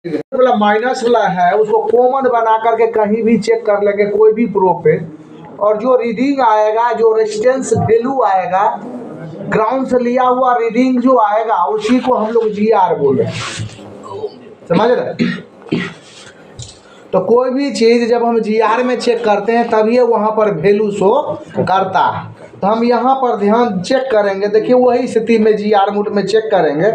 वाला माइनस वाला है उसको कॉमन बना करके कहीं भी चेक कर लेंगे कोई भी प्रो पे, और जो रीडिंग आएगा, जो रेजिस्टेंस वैल्यू आएगा, ग्राउंड से लिया हुआ रीडिंग जो आएगा उसी को हम लोग GR बोल रहे हैं, समझ रहे। तो कोई भी चीज़ जब हम GR में चेक करते हैं तभी वहाँ पर वैल्यू शो करता है। तो हम यहाँ पर ध्यान चेक करेंगे, देखिए वही स्थिति में GR मोड में चेक करेंगे।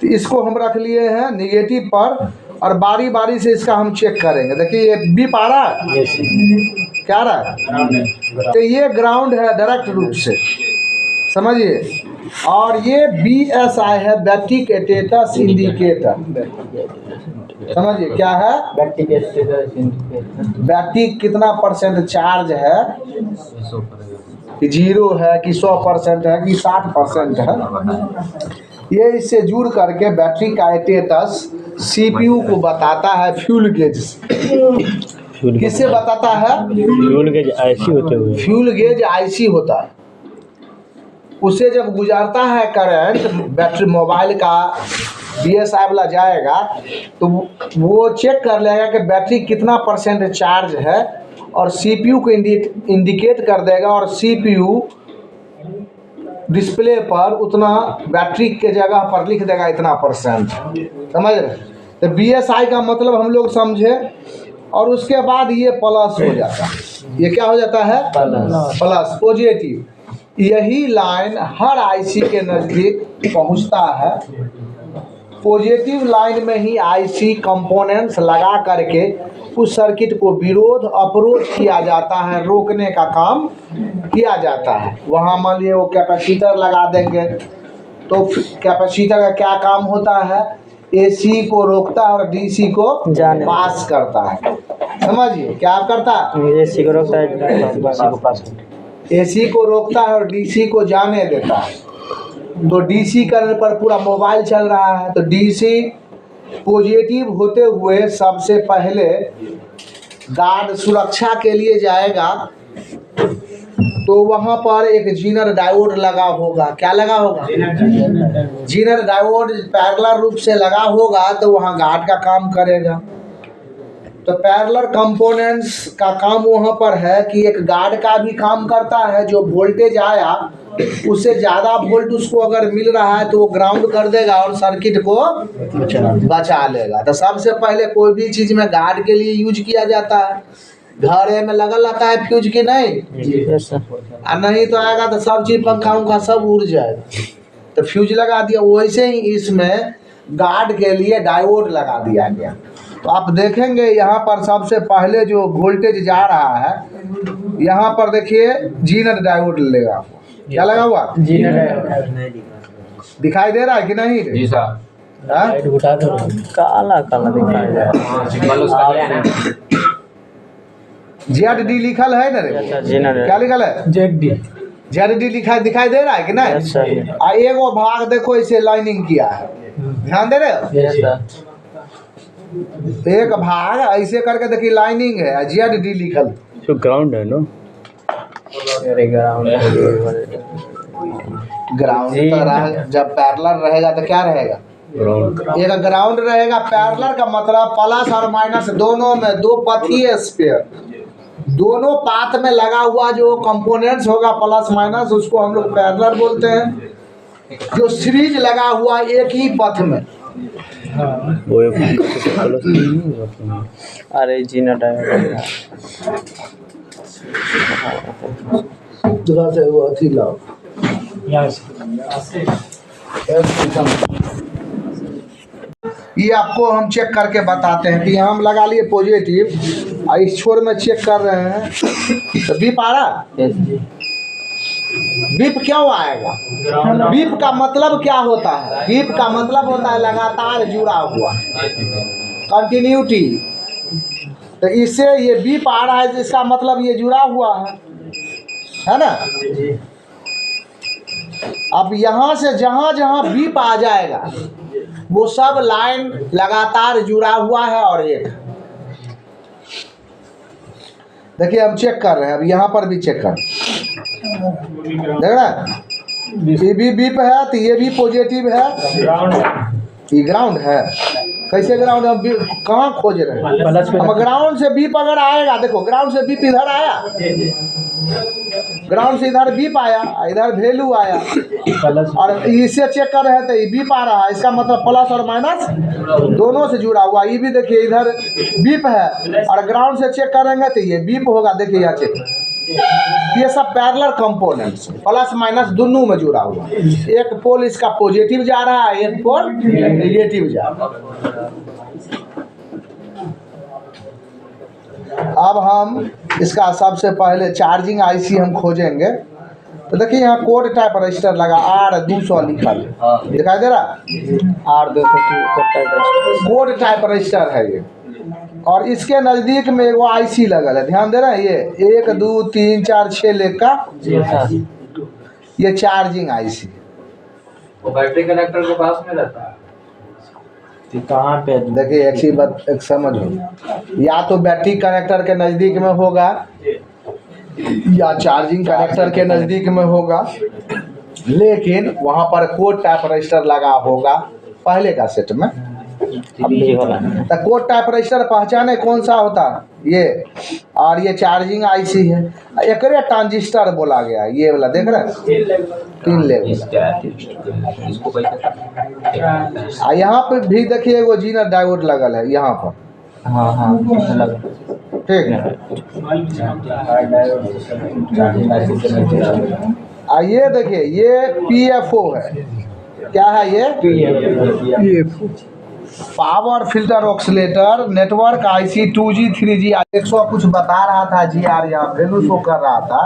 तो इसको हम रख लिए हैं निगेटिव पर और बारी बारी से इसका हम चेक करेंगे। देखिए ये बीप आ रहा है, क्या आ रहा है, तो ये ग्राउंड है डायरेक्ट रूप से, समझिए। और ये BSI है, बैटरी स्टेटस इंडिकेटर, समझिए क्या है, बैटरी कितना परसेंट चार्ज है, कि 0 है कि 100% है कि 60% है। ये इससे जुड़ करके बैटरी का स्टेटस CPU को बताता है फ्यूल गेज से। किससे बताता है? फ्यूल गेज IC होते हुए, फ्यूल गेज IC होता है। उसे जब गुजारता है करंट, बैटरी मोबाइल का BSI वाला जाएगा तो वो चेक कर लेगा कि बैटरी कितना परसेंट चार्ज है और CPU को इंडिकेट कर देगा, और CPU डिस्प्ले पर उतना बैटरी के जगह पर लिख देगा इतना परसेंट, समझ रहे। तो BSI का मतलब हम लोग समझे, और उसके बाद ये प्लस हो जाता है। ये क्या हो जाता है? Plus, positive. यही लाइन हर IC के नज़दीक पहुंचता है। पॉजिटिव लाइन में ही IC कंपोनेंट्स लगा करके उस सर्किट को विरोध अवरोध किया जाता है, रोकने का काम किया जाता है। वहाँ मान लीजिए वो कैपेसिटर लगा देंगे, तो कैपेसिटर का क्या काम होता है, AC को रोकता है और DC को पास करता है, समझिए क्या करता है, AC को रोकता है, DC को पास करता है। AC को रोकता है और DC को जाने देता है। तो DC करने पर पूरा मोबाइल चल रहा है, तो DC पॉजिटिव होते हुए सबसे पहले गार्ड सुरक्षा के लिए जाएगा, तो वहाँ पर एक जीनर डायोड लगा होगा। क्या लगा होगा? जीनर डायोड पैरेलल रूप से लगा होगा, तो वहाँ गार्ड का काम करेगा। तो पैरेलल कंपोनेंट्स का काम वहाँ पर है कि एक गार्ड का भी काम करता है। जो वोल्टेज आया उससे ज़्यादा वोल्ट उसको अगर मिल रहा है तो वो ग्राउंड कर देगा और सर्किट को बचा लेगा। तो सबसे पहले कोई भी चीज़ में गार्ड के लिए यूज किया जाता है। घरे में लगा रहता है फ्यूज की नहीं, और नहीं तो आएगा तो सब चीज़ पंखा उंखा सब उड़ जाएगा, तो फ्यूज लगा दिया। वैसे ही इसमें गार्ड के लिए डायोड लगा दिया गया। तो आप देखेंगे यहाँ पर सबसे पहले जो वोल्टेज जा रहा है, यहाँ पर देखिए जीनर डायोड लेगा। क्या लगा हुआ? जीनर डायोड दिखाई दे रहा है कि नहीं? जी सर, काला काला दिखाई दे रहा है। ZD लिखल है ना रे? क्या लिखल है? ZD लिखा दिखाई दे रहा है कि नहीं? एगो भाग देखो इसे लाइनिंग किया है, ध्यान दे रहे हो? एक भाग ऐसे करके देखिए लाइनिंग है, ZD लिखल। तो ग्राउंड है ना? ग्राउंड तो रहा, जब पैरेलल रहेगा तो क्या रहेगा? एक ग्राउंड रहेगा। पैरेलल का मतलब प्लस और माइनस दोनों में, दो पथीय स्फीयर, दोनों पाथ में लगा हुआ जो कंपोनेंट्स होगा प्लस माइनस, उसको हम लोग पैरेलल बोलते हैं। जो सीरीज लगा हुआ एक ही पथ में, अरे जीनर डायोड दूसरा से वो अथी लाओ, ये आपको हम चेक करके बताते हैं कि हम लगा लिए पॉजिटिव और इस छोर में चेक कर रहे हैं तो बीप आ रहा। बीप क्यों आएगा? बीप का मतलब क्या होता है? बीप का मतलब होता है लगातार जुड़ा हुआ, कंटिन्यूटी। तो इससे ये बीप आ रहा है, इसका मतलब ये जुड़ा हुआ है ना। अब यहाँ से जहाँ जहाँ बीप आ जाएगा वो सब लाइन लगातार जुड़ा हुआ है। और एक देखिए हम चेक कर रहे हैं, अब यहाँ पर भी चेक कर, देख रहे हैं ये भी बीप है, तो ये भी पॉजिटिव है, ये ग्राउंड है। कैसे ग्राउंड हम कहाँ खोज रहे हैं? हम ग्राउंड से बीप अगर आएगा, देखो ग्राउंड से बीप इधर आया, ग्राउंड से इधर बीप आया, इधर वैल्यू आया, और इससे चेक कर रहे थे बीप आ रहा है, इसका मतलब प्लस और माइनस दोनों से जुड़ा हुआ। ये भी देखिए इधर बीप है और ग्राउंड से चेक करेंगे तो ये बीप होगा। देखिए यहाँ चेक, ये सब पैरेलल कंपोनेंट्स प्लस माइनस दोनों में जुड़ा हुआ। एक पोल इसका पॉजिटिव जा रहा है, एक पोल नेगेटिव जा रहा है। अब हम इसका सबसे पहले चार्जिंग आईसी हम खोजेंगे। तो देखिए यहाँ कोड टाइप रजिस्टर लगा R200 लिखा है, दिखाई दे रहा R200 कोड टाइप रजिस्टर है ये। और इसके नज़दीक में वो आईसी लगल है, ध्यान दे रहे हैं, ये 1 2 3 4 6 लेग का ये चार्जिंग आईसी। वो बैटरी कनेक्टर के पास में रहता है। कहाँ पे? देखिए एक चीज बात एक समझो, या तो बैटरी कनेक्टर के नज़दीक में होगा या चार्जिंग कनेक्टर के नज़दीक में होगा, लेकिन वहाँ पर कोड टाइप रजिस्टर लगा होगा पहले का सेट में। तो कोड टाइप रजिस्टर पहचाने कौन सा होता है ये, और ये चार्जिंग आईसी है। एक ट्रांजिस्टर बोला गया, ये वाला देख रहे हैं 3 लेग। यहाँ पे भी देखिए वो जीनर डायोड लगल है यहाँ पर। हाँ ठीक है। ये देखिए ये PFO है, क्या है ये PFO, power filter oscillator network IC 2G 3G 100 कुछ बता रहा था GR, यहाँ वैल्यू शो कर रहा था।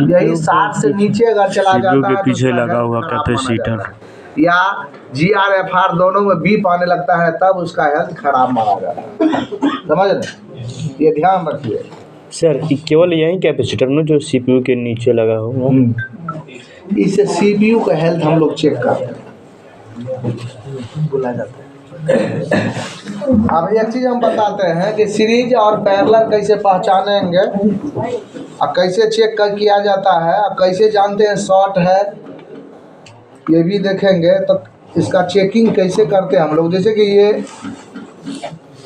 यही 60 से नीचे अगर चला जाता है के पीछे लगा हुआ कैपेसिटर या GR/FR दोनों में बीप आने लगता है, तब उसका हेल्थ खराब माना जाता है। समझ रहे, ये ध्यान रखिए सर। केवल यही कैपेसिटर में जो CPU के नीचे लगा हो, इससे CPU का हेल्थ हम लोग चेक करते हैं, बोला जाता है। अब एक चीज हम बताते हैं कि सीरीज और पैरेलल कैसे पहचानेंगे और कैसे चेक कर किया जाता है और कैसे जानते हैं शॉर्ट है, ये भी देखेंगे। तो इसका चेकिंग कैसे करते हैं हम लोग, जैसे कि ये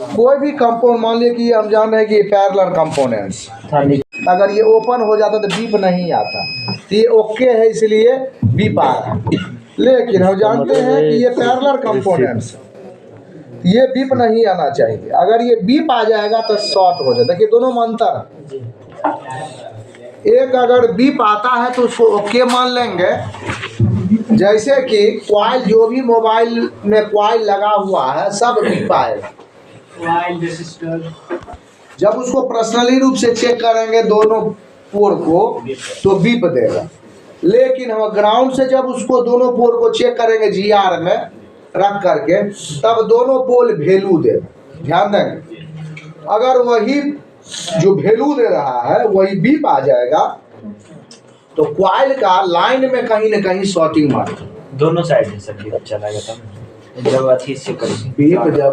कोई भी कंपाउंड मान लिया कि हम जान रहे हैं कि ये पैरेलल कंपोनेंट्स, अगर ये ओपन हो जाता तो बीप नहीं आता, तो ये ओके है इसलिए बीप आ रहा है। लेकिन हम जानते हैं कि ये पैरेलल कंपोनेंट्स, ये बीप नहीं आना चाहिए। अगर ये बीप आ जाएगा तो शॉर्ट हो जाता है। देखिए दोनों में अंतर है, एक अगर बीप आता है तो उसको ओके मान लेंगे। जैसे कि कॉइल, जो भी मोबाइल में कॉइल लगा हुआ है सब बीप आएगा। जब उसको पर्सनली रूप से चेक करेंगे दोनों पोल को तो बीप देगा। लेकिन हम ग्राउंड से जब उसको दोनों पोल को चेक करेंगे GR में रख करके, तब दोनों पोल वैल्यू देगा। ध्यान देंगे, अगर वही जो वैल्यू दे रहा है वही बीप आ जाएगा तो कॉइल का लाइन में कहीं न कहीं शॉर्टिंग मार दोनों साइड से सब बीप चलाएगा तब जब अच्छी से करेंगे बीप, जब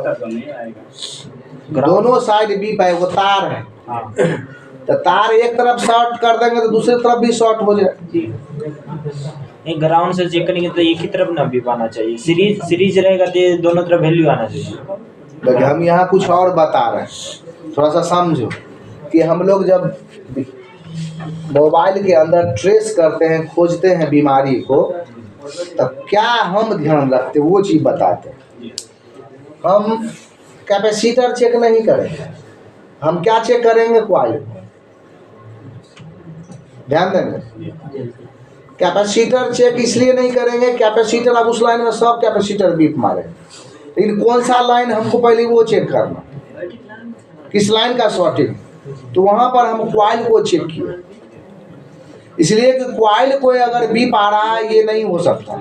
दोनों साइड बीप है, वो तार है। हाँ। तो तार एक तरफ शॉर्ट कर देंगे तो दूसरी तरफ भी शॉर्ट हो जाए। एक ग्राउंड से चेक करेंगे तो एक ही तरफ ना बीप आना चाहिए, सीरीज रहेगा तो दोनों तरफ वैल्यू आना चाहिए। देखिए हम यहाँ कुछ और बता रहे हैं, थोड़ा सा समझो कि हम लोग जब मोबाइल के अंदर ट्रेस करते हैं, खोजते हैं बीमारी को, तब क्या हम ध्यान रखते हैं वो चीज़ बताते हैं। हम कैपेसिटर चेक नहीं करेंगे, हम क्या चेक करेंगे, कॉइल। ध्यान देंगे, कैपेसिटर चेक इसलिए नहीं करेंगे, कैपेसिटर अब उस लाइन में सब कैपेसिटर बीप मारे, लेकिन कौन सा लाइन हमको पहले वो चेक करना, किस लाइन का शॉर्टिंग, तो वहाँ पर हम कॉइल को चेक किए। इसलिए कि कॉइल को अगर बीप आ रहा है ये नहीं हो सकता।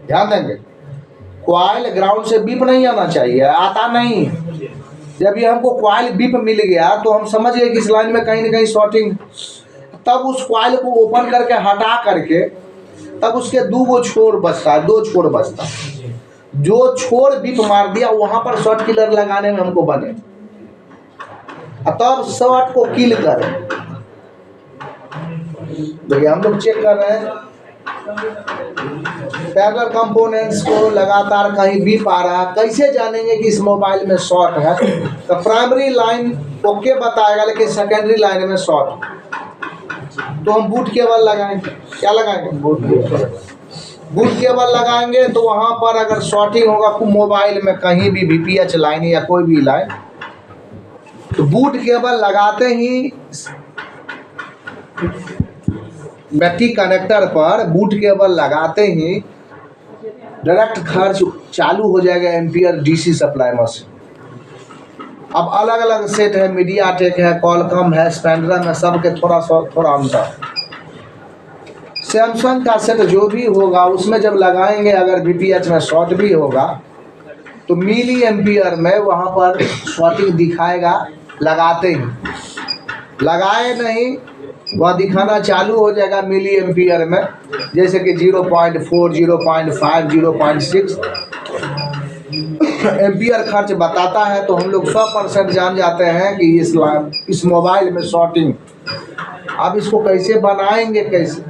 ध्यान देंगे, कॉइल ग्राउंड से बीप नहीं आना चाहिए, आता नहीं। जब ये हमको कॉइल बीप मिल गया तो हम समझ गए कि इस लाइन में कहीं ना कहीं शॉर्टिंग, तब उस कॉइल को ओपन करके हटा करके तब उसके दो छोर बचता है, 2 छोर बचता है। जो छोर बीप मार दिया वहां पर शॉर्ट किलर लगाने में हमको बने, तब शॉर्ट को किल करें। देखिए हम लोग चेक कर रहे हैं पैरेलल कंपोनेंट्स को लगातार कहीं बीप आ रहा है, कैसे जानेंगे कि इस मोबाइल में शॉर्ट है? तो प्राइमरी लाइन ओके बताएगा, लेकिन सेकेंडरी लाइन में शॉर्ट, तो हम बूट केबल लगाएंगे। क्या लगाएंगे? बूट केबल लगाएंगे। तो वहाँ पर अगर शॉर्टिंग होगा मोबाइल में कहीं भी VPH लाइन या कोई भी लाइन, तो बूट केबल लगाते ही बैटरी कनेक्टर पर बूट केबल लगाते ही डायरेक्ट खर्च चालू हो जाएगा एम्पियर DC सप्लाई मशीन। अब अलग अलग सेट है, मीडियाटेक है, कॉलकॉम है, स्पेक्ट्रम है, सबके थोड़ा अंतर। सैमसंग का सेट जो भी होगा उसमें जब लगाएंगे, अगर VPH में शॉर्ट भी होगा तो मिली एम्पियर में वहाँ पर शॉर्टिंग दिखाएगा लगाते ही। लगाए नहीं, वह दिखाना चालू हो जाएगा मिली एम्पियर में, जैसे कि 0.4, 0.5, 0.6 एम्पियर खर्च बताता है। तो हम लोग 100% जान जाते हैं कि इस मोबाइल में शॉर्टिंग। अब इसको कैसे बनाएंगे, कैसे?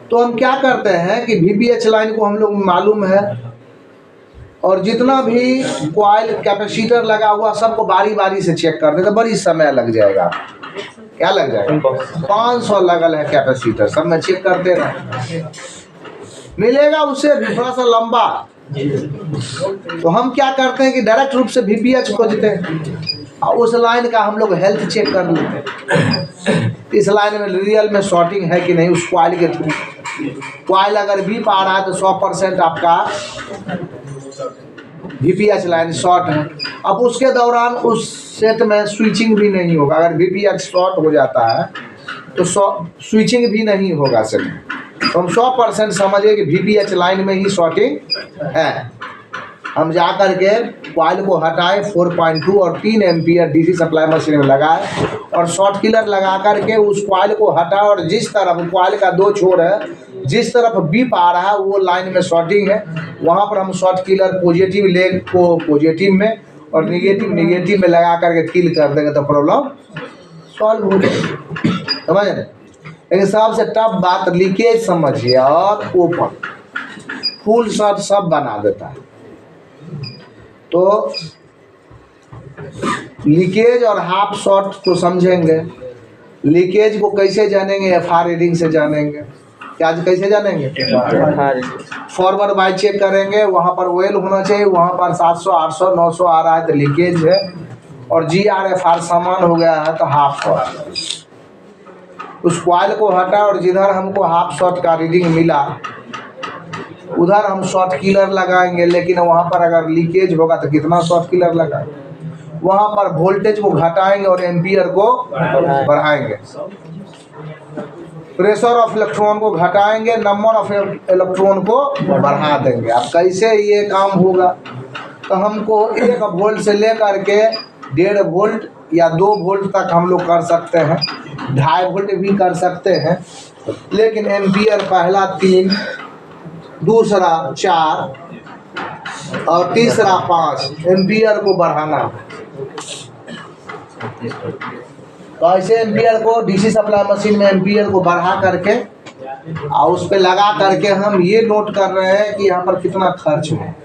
तो हम क्या करते हैं कि VPH लाइन को हम लोग मालूम है, और जितना भी कॉइल कैपेसिटर लगा हुआ सबको बारी बारी से चेक करते, तो बड़ी समय लग जाएगा। क्या लग जाएगा? 500 लगल है कैपेसिटर, सब में चेक करते रहे, मिलेगा उससे भी थोड़ा सा लंबा। तो हम क्या करते हैं कि डायरेक्ट रूप से VPH खोजते हैं और उस लाइन का हम लोग हेल्थ चेक कर लेते हैं, इस लाइन में रियल में शॉर्टिंग है कि नहीं। उस कॉइल के थ्रू कॉइल अगर बीप आ रहा है तो 100% आपका VPH लाइन शॉर्ट है। अब उसके दौरान उस सेट में स्विचिंग भी नहीं होगा। अगर VPH शॉर्ट हो जाता है तो स्विचिंग भी नहीं होगा सेट। तो हम 100% समझे कि VPH लाइन में ही शॉर्टिंग है। हम जा कर के कॉइल को हटाए, 4.2 और 3 एम्पियर DC सप्लाई मशीन में लगाए और शॉर्ट किलर लगा करके उस कॉइल को हटाए, और जिस तरफ कॉइल का 2 छोर है, जिस तरफ बीप आ रहा है वो लाइन में शॉर्टिंग है, वहाँ पर हम शॉर्ट किलर पॉजिटिव लेग को पॉजिटिव में और निगेटिव में लगा करके किल कर देंगे, तो प्रॉब्लम सॉल्व हो जाएगी। समझ रहे? लेकिन सबसे टफ बात लीकेज समझिए, और ओपन फुल शॉर्ट सब बना देता है। तो लीकेज और हाफ शॉर्ट को समझेंगे। लीकेज को कैसे जानेंगे? FR रीडिंग से जानेंगे। क्या कैसे जानेंगे? फॉरवर्ड बाई चेक करेंगे, वहाँ पर वेल होना चाहिए, वहाँ पर 700, 800, 900 आ रहा है तो लीकेज है, और GR/FR समान हो गया है तो हाफ शॉर्ट। उस कॉइल को हटा और जिधर हमको हाफ शॉर्ट का रीडिंग मिला उधर हम शॉर्ट किलर लगाएंगे। लेकिन वहाँ पर अगर लीकेज होगा तो कितना शॉर्ट किलर लगाएंगे? वहाँ पर वोल्टेज को घटाएंगे और एम्पियर को बढ़ाएंगे, प्रेशर ऑफ इलेक्ट्रॉन को घटाएंगे, नंबर ऑफ इलेक्ट्रॉन को बढ़ा देंगे। अब कैसे ये काम होगा? तो हमको 1 वोल्ट से लेकर के 1.5 वोल्ट या 2 वोल्ट तक हम लोग कर सकते हैं, 2.5 वोल्ट भी कर सकते हैं। लेकिन एम्पियर पहला 3, दूसरा 4 और तीसरा 5 एम्पियर को बढ़ाना। तो ऐसे एम्पियर को DC सप्लाई मशीन में एम्पियर को बढ़ा करके और उस पे लगा करके हम ये नोट कर रहे हैं कि यहाँ पर कितना खर्च है,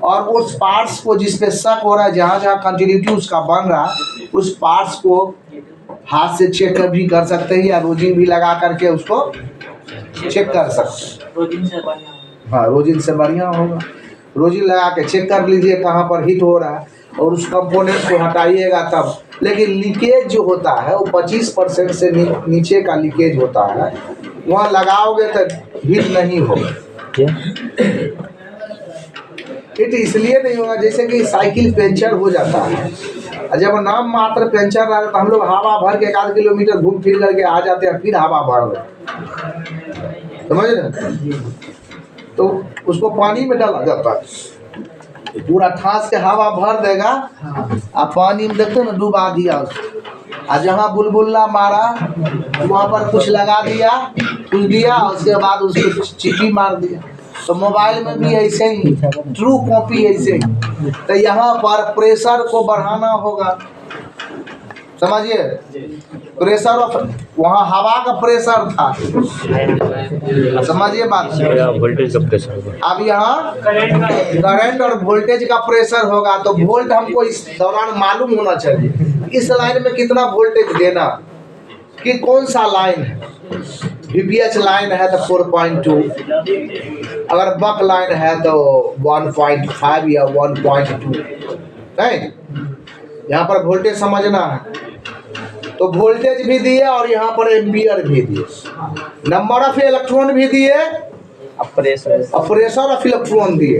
और उस पार्ट्स को जिस पे शक हो रहा है, जहाँ जहाँ कंटिन्यूटी उसका बन रहा है, उस पार्ट्स को हाथ से चेक भी कर सकते हैं या रोजिन भी लगा करके उसको चेक कर सकते हैं। हाँ, रोजिन से बढ़िया होगा। रोजिन लगा के चेक कर लीजिए कहाँ पर हिट हो रहा है और उस कंपोनेंट को हटाइएगा तब। लेकिन लीकेज जो होता है वो 25% से नीचे का लीकेज होता है, वहाँ लगाओगे तो हिट नहीं होगा। हिट इसलिए नहीं होगा जैसे कि साइकिल पंचर हो जाता है, जब नाम मात्र पंचर रहा तो हम लोग हवा भर के 1 किलोमीटर घूम फिर करके आ जाते हैं, फिर हवा भर रहे, समझ रहे? तो उसको पानी में डाला जाता है, पूरा ठास के हवा भर देगा, आप पानी में देखते ना डुबा दिया उसको, और जहाँ बुलबुला मारा वहाँ पर कुछ लगा दिया, कुछ दिया, उसके बाद उसको चिट्ठी मार दिया। तो मोबाइल में भी ऐसे ही, ट्रू कॉपी ऐसे ही। तो यहाँ पर प्रेशर को बढ़ाना होगा, समझिए, प्रेशर ऑफ, वहाँ हवा का प्रेशर था, समझिए बात। वोल्टेज का प्रेशर। अब यहाँ करंट और वोल्टेज का प्रेशर होगा तो वोल्ट हमको इस दौरान मालूम होना चाहिए, इस लाइन में कितना वोल्टेज देना, कि कौन सा लाइन है। VPH लाइन है तो 4.2, अगर बक लाइन है तो 1.5 या 1.2, नहीं। यहाँ पर वोल्टेज समझना है, तो वोल्टेज भी दिए और यहाँ पर एम्पियर भी दिए, नंबर ऑफ इलेक्ट्रॉन भी दिए, प्रेशर ऑफ इलेक्ट्रॉन दिए।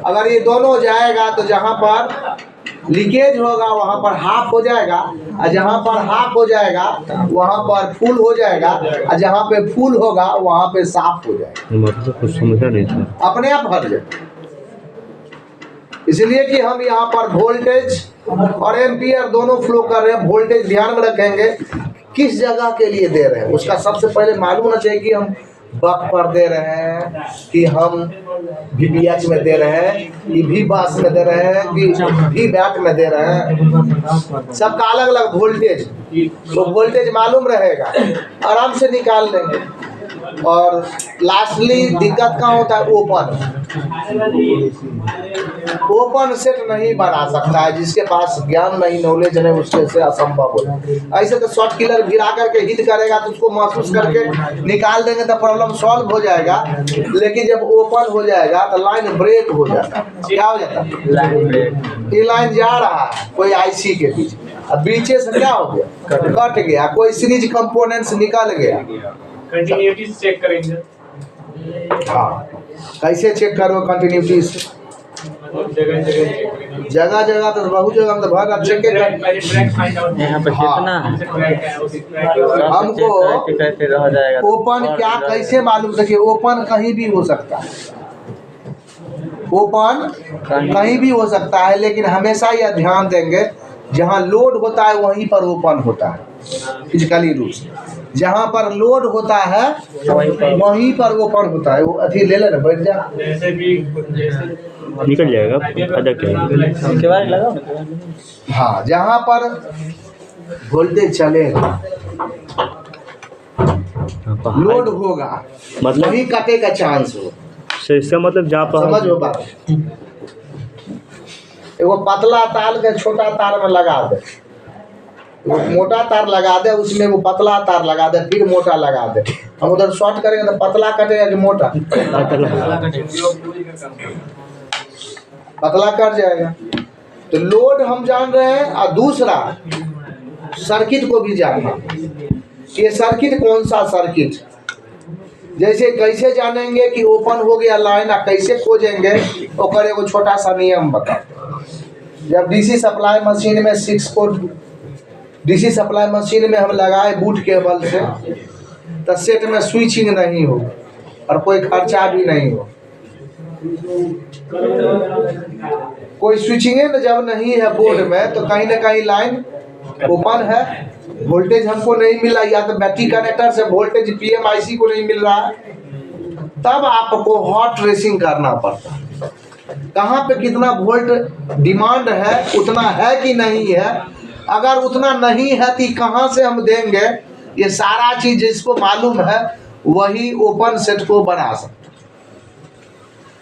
अगर ये दोनों जाएगा तो जहाँ पर लीकेज होगा वहाँ पर हाफ हो जाएगा, और जहाँ पर हाफ हो जाएगा वहाँ पर फुल हो जाएगा, और जहाँ पे फुल होगा वहाँ पे साफ हो जाएगा। मतलब कुछ समझा नहीं था, अपने आप हट जाए। इसलिए कि हम यहाँ पर वोल्टेज और एम्पियर दोनों फ्लो कर रहे हैं। वोल्टेज ध्यान में रखेंगे किस जगह के लिए दे रहे हैं, उसका सबसे पहले मालूम होना चाहिए कि हम बक पर दे रहे हैं, कि हम VPH में दे रहे हैं, कि V बास में दे रहे हैं, कि V बैट में दे रहे हैं। सबका अलग अलग वोल्टेज, तो वोल्टेज मालूम रहेगा, आराम से निकाल लेंगे। और लास्टली दिक्कत कहाँ होता है, ओपन सेट नहीं बना सकता है, जिसके पास ज्ञान नहीं, नॉलेज नहीं, उसके से असंभव हो। ऐसे तो शॉर्ट किलर गिरा करके हिट करेगा तो उसको महसूस करके निकाल देंगे तो प्रॉब्लम सॉल्व हो जाएगा, लेकिन जब ओपन हो जाएगा तो लाइन ब्रेक हो जाता है। क्या हो जाता है, लाइन ब्रेक। ये लाइन जा रहा है कोई IC के बीच, अब बीचे से क्या हो गया, कट गया, कोई सीरीज कंपोनेंट्स निकल गया। कंटिन्यूटी चेक करेंगे। हाँ, कैसे चेक करो कंटिन्यूटी? जगह जगह तो बहुत जगह हम तो भर चेक कर, यहाँ पर कितना हमको ओपन क्या कैसे मालूम? देखिए, ओपन कहीं भी हो सकता है, ओपन कहीं भी हो सकता है, लेकिन हमेशा यह ध्यान देंगे जहाँ लोड होता है वहीं पर ओपन होता है। फिजिकली रूप से जहाँ पर लोड होता है वहीं पर ओपन होता है। वो अथी ले लेना, बैठ जा, जैसे भी निकल जाएगा, फायदा क्या है? के बारे लगाओ। हाँ, जहाँ पर वोल्टेज चलेगा, लोड होगा, मतलब वहीं कटे का चांस हो। इसका मतलब जहाँ पर समझो बात, एगो पतला तार के छोटा तार में लगा दे, वो मोटा तार लगा दे, उसमें वो पतला तार लगा दे, फिर मोटा लगा दे। हम उधर शॉर्ट करेंगे तो पतला कटेगा कि मोटा? पतला कट जाएगा। तो लोड हम जान रहे हैं, और दूसरा सर्किट को भी जानना, ये सर्किट कौन सा सर्किट। जैसे कैसे जानेंगे कि ओपन हो गया लाइन, और कैसे खोजेंगे, और एगो छोटा सा नियम बता। जब DC सप्लाई मशीन में 6 पोर्ट DC सप्लाई मशीन में हम लगाए बूट केबल से, तो सेट में स्विचिंग नहीं हो और कोई खर्चा भी नहीं हो। कोई स्विचिंग है जब नहीं है बोर्ड में, तो कहीं ना कहीं लाइन ओपन है, वोल्टेज हमको नहीं मिला, या तो बैटरी कनेक्टर से वोल्टेज PMIC को नहीं मिल रहा है, तब आपको हॉट ट्रेसिंग करना पड़ता है। कहाँ पे कितना वोल्ट डिमांड है, उतना है कि नहीं है। अगर उतना नहीं है तो कहाँ से हम देंगे, ये सारा चीज जिसको मालूम है वही ओपन सेट को बना सकते,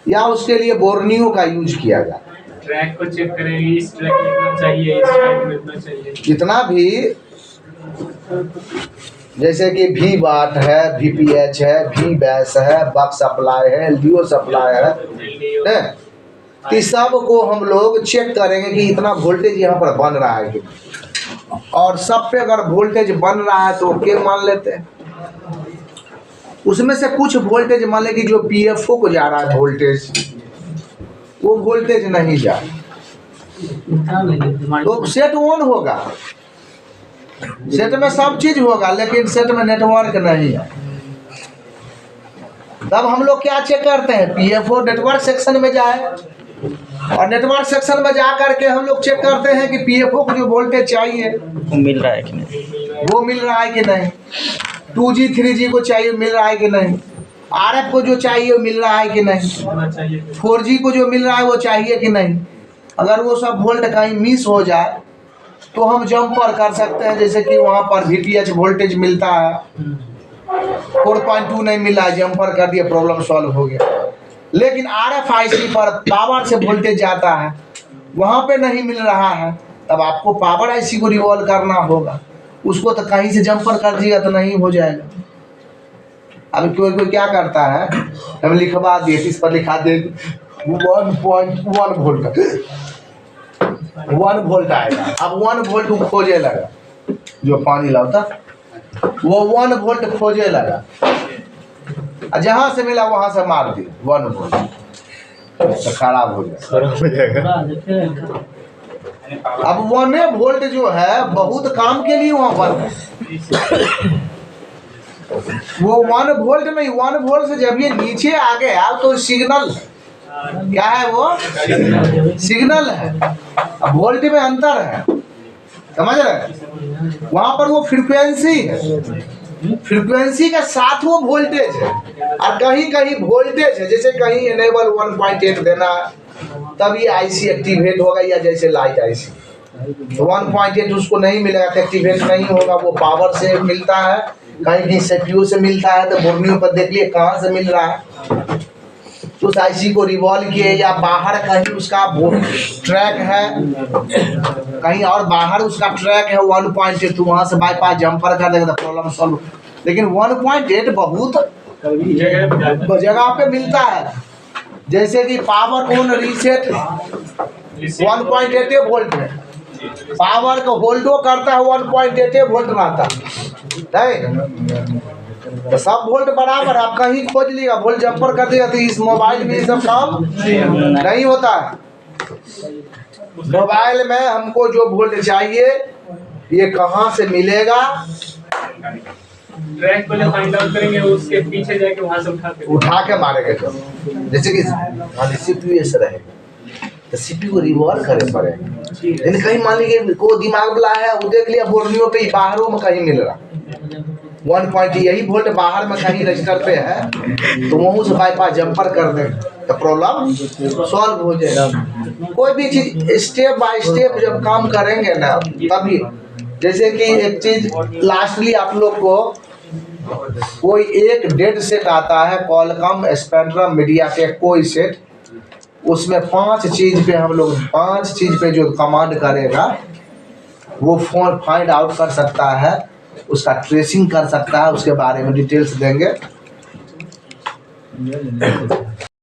या उसके लिए बोर्नियो का यूज किया जाए। ट्रैक को चेक करेंगे, इस ट्रैक में इतना चाहिए, इस ट्रैक में इतना चाहिए, जितना भी, जैसे कि V बाट है, VPH है, V बैस है, बक सप्लाई है, LDO सप्लाई है, तो सब को हम लोग चेक करेंगे कि इतना वोल्टेज यहाँ पर बन रहा है, और सब पे अगर वोल्टेज बन रहा है तो ओके मान लेते हैं। उसमें से कुछ वोल्टेज मान लें कि जो PFO को जा रहा है वोल्टेज, वो वोल्टेज नहीं जा रहा, तो सेट ऑन होगा, सेट में सब चीज होगा, लेकिन सेट में नेटवर्क नहीं है। तब हम लोग क्या चेक करते हैं, PFO नेटवर्क सेक्शन में जाए, और नेटवर्क सेक्शन में जा करके हम लोग चेक करते हैं कि PFO को जो वोल्टेज चाहिए वो मिल रहा है कि नहीं, वो मिल रहा है कि नहीं, 2G 3G को चाहिए मिल रहा है कि नहीं, RF को जो चाहिए वो मिल रहा है कि नहीं, 4G को जो मिल रहा है वो चाहिए कि नहीं। अगर वो सब वोल्ट कहीं मिस हो जाए तो हम जंपर कर सकते हैं, जैसे कि वहाँ पर VTH वोल्टेज मिलता है, 4.2 नहीं मिला, जंपर कर दिया, प्रॉब्लम सॉल्व हो गया। लेकिन RFIC पर पावर से वोल्टेज जाता है, वहाँ पे नहीं मिल रहा है, तब आपको पावर IC को रिवॉल्व करना होगा। उसको तो कहीं से जंपर कर दिएगा तो नहीं हो जाएगा। अब कोई कोई क्या करता है, हम लिखवा दिए, इस पर लिखा दे 1.1 वोल्ट, 1 वोल्ट आएगा। अब 1 वोल्ट वो खोजे लगा, जो पानी लाता वो 1 वोल्ट खोजे लगा, जहाँ से मिला वहाँ से मार दिया 1 वोल्ट, तो खराब हो जाएगा। अब 1 वोल्ट जो है बहुत काम के लिए वहाँ पर है। वो 1 वोल्ट नहीं, 1 वोल्ट से जब ये नीचे आ गया तो सिग्नल क्या है, वो सिग्नल है। अब वोल्ट में अंतर है, समझ रहे? वहां पर वो फ्रीक्वेंसी है, फ्रीक्वेंसी के साथ वो वोल्टेज है। और कहीं कहीं वोल्टेज है, जैसे कहीं इनेबल 1.8 देना तब ये IC एक्टिवेट होगा, या जैसे लाइट IC तो 1.8 उसको नहीं मिलेगा, एक्टिवेट नहीं होगा, वो पावर से मिलता है, कहीं CPU से मिलता है। तो बोर्नियो पर देख लिए कहाँ से मिल रहा है, तो उस IC को रिवॉल्व किए, या बाहर कहीं उसका ट्रैक है, कहीं और बाहर उसका ट्रैक है 1.8, तो वहाँ से बाईपास जंपर कर देगा तो प्रॉब्लम सॉल्व। लेकिन 1.8 बहुत जगह पे मिलता है, जैसे कि पावर ऑन रीसेट 1.8 वोल्ट है, पावर को होल्डो करता है 1.8 वोल्ट रहता है, तो सब वोल्ट बराबर। आप कहीं खोज लिएगा वोल्ट जंपर कर दिया, तो इस मोबाइल में ये सब काम नहीं होता है। मोबाइल में हमको जो वोल्ट चाहिए ये कहाँ से मिलेगा, ट्रैक पहले फाइंड आउट करेंगे, उसके पीछे जाके वहां से उठा के मारेंगे। तो जैसे कि CPU ऐसे रहेगा तो CPU को रिवॉल्व करे पड़ेगा। लेकिन कहीं मान लीजिए को दिमाग वाला है, वो देख लिया बोर्नियो पे बाहरों में कहीं मिल रहा 1. यही वोल्ट बाहर में कहीं रजिस्टर पे है, तो वहाँ से बाईपास जंपर कर दे तो प्रॉब्लम सॉल्व हो जाएगा। कोई भी चीज स्टेप बाय स्टेप जब काम करेंगे ना, तभी जैसे कि एक चीज लास्टली आप लोग को कोई एक डेड सेट आता है, कॉलकॉम, स्पेक्ट्रम, मीडियाटेक, कोई सेट, उसमें 5 चीज पे हम लोग 5 चीज पे जो कमांड करेगा वो फोन फाइंड आउट कर सकता है, उसका ट्रेसिंग कर सकता है, उसके बारे में डिटेल्स देंगे।